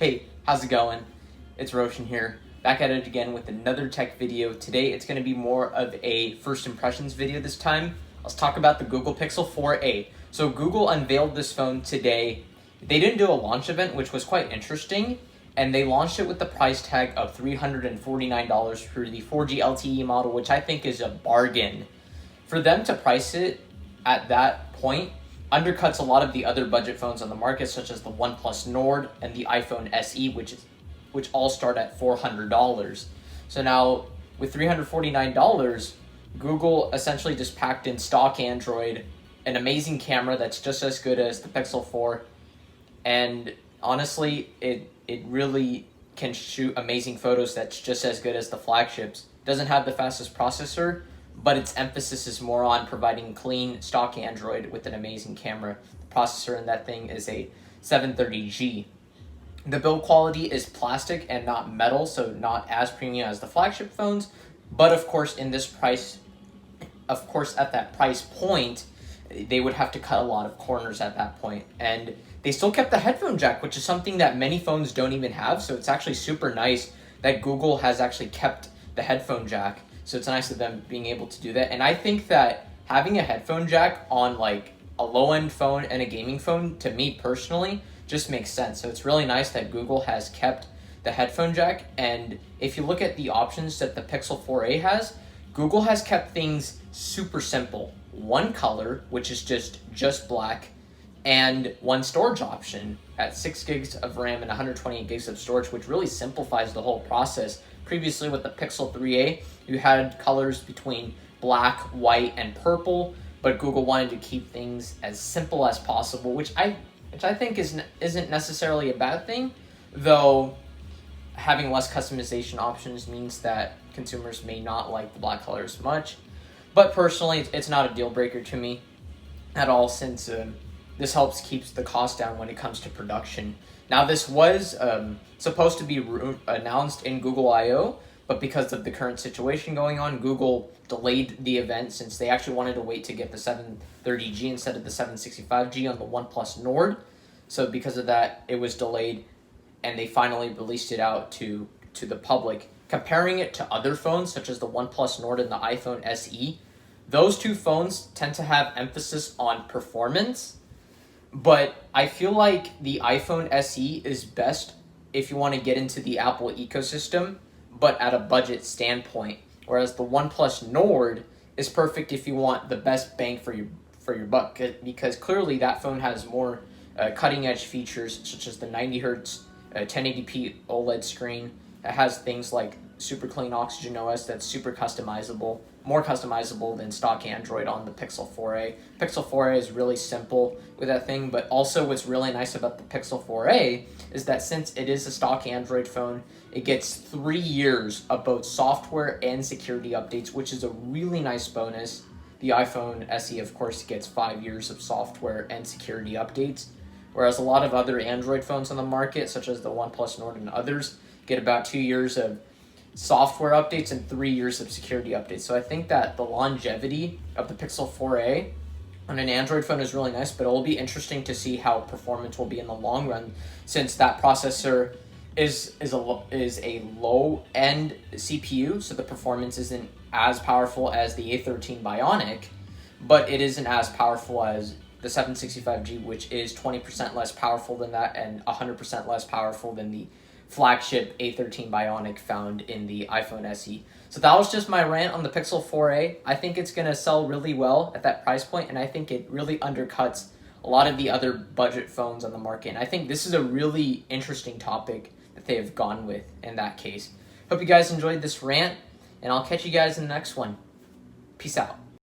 Hey, how's it going? It's Roshan here, back at it again with another tech video. Today it's going to be more of a first impressions video this time. Let's talk about the Google Pixel 4a. So Google unveiled this phone today. They didn't do a launch event, which was quite interesting, and they launched it with the price tag of $349 for the 4G LTE model, which I think is a bargain. For them to price it at that point undercuts a lot of the other budget phones on the market, such as the OnePlus Nord and the iPhone SE, which all start at $400. So now with $349, Google essentially just packed in stock Android, an amazing camera that's just as good as the Pixel 4, and honestly, it really can shoot amazing photos that's just as good as the flagships. Doesn't have the fastest processor, but its emphasis is more on providing clean stock Android with an amazing camera. The processor in that thing is a 730G. The build quality is plastic and not metal, so not as premium as the flagship phones, but of course at that price point, they would have to cut a lot of corners at that point. And they still kept the headphone jack, which is something that many phones don't even have, so it's actually super nice that Google has actually kept the headphone jack. So it's nice of them being able to do that. And I think that having a headphone jack on like a low-end phone and a gaming phone, to me personally, just makes sense. So it's really nice that Google has kept the headphone jack. And if you look at the options that the Pixel 4a has, Google has kept things super simple. One color, which is just black, and one storage option at 6 gigs of RAM and 128 gigs of storage, which really simplifies the whole process. Previously with the Pixel 3a, you had colors between black, white, and purple, but Google wanted to keep things as simple as possible, which I think isn't necessarily a bad thing, though having less customization options means that consumers may not like the black color as much. But personally, it's not a deal breaker to me at all, since this helps keeps the cost down when it comes to production. Now, this was supposed to be announced in Google I/O, but because of the current situation going on, Google delayed the event since they actually wanted to wait to get the 730G instead of the 765G on the OnePlus Nord. So because of that, it was delayed, and they finally released it out to the public. Comparing it to other phones, such as the OnePlus Nord and the iPhone SE, those two phones tend to have emphasis on performance, but I feel like the iPhone SE is best if you want to get into the Apple ecosystem, but at a budget standpoint. Whereas the OnePlus Nord is perfect if you want the best bang for your buck, because clearly that phone has more cutting edge features, such as the 90 Hz 1080p OLED screen. It has things like super clean Oxygen OS that's super customizable, more customizable than stock Android on the Pixel 4a. Pixel 4a is really simple with that thing, but also what's really nice about the Pixel 4a is that since it is a stock Android phone, it gets 3 years of both software and security updates, which is a really nice bonus. The iPhone SE, of course, gets 5 years of software and security updates, whereas a lot of other Android phones on the market, such as the OnePlus Nord and others, get about 2 years of software updates and 3 years of security updates. So I think that the longevity of the Pixel 4a on an Android phone is really nice, but it will be interesting to see how performance will be in the long run, since that processor is a low-end CPU, so the performance isn't as powerful as the A13 Bionic, but it isn't as powerful as the 765G, which is 20% less powerful than that and 100% less powerful than the flagship A13 Bionic found in the iPhone SE. So that was just my rant on the Pixel 4a. I think it's going to sell really well at that price point, and I think it really undercuts a lot of the other budget phones on the market. And I think this is a really interesting topic that they have gone with in that case. Hope you guys enjoyed this rant, and I'll catch you guys in the next one. Peace out.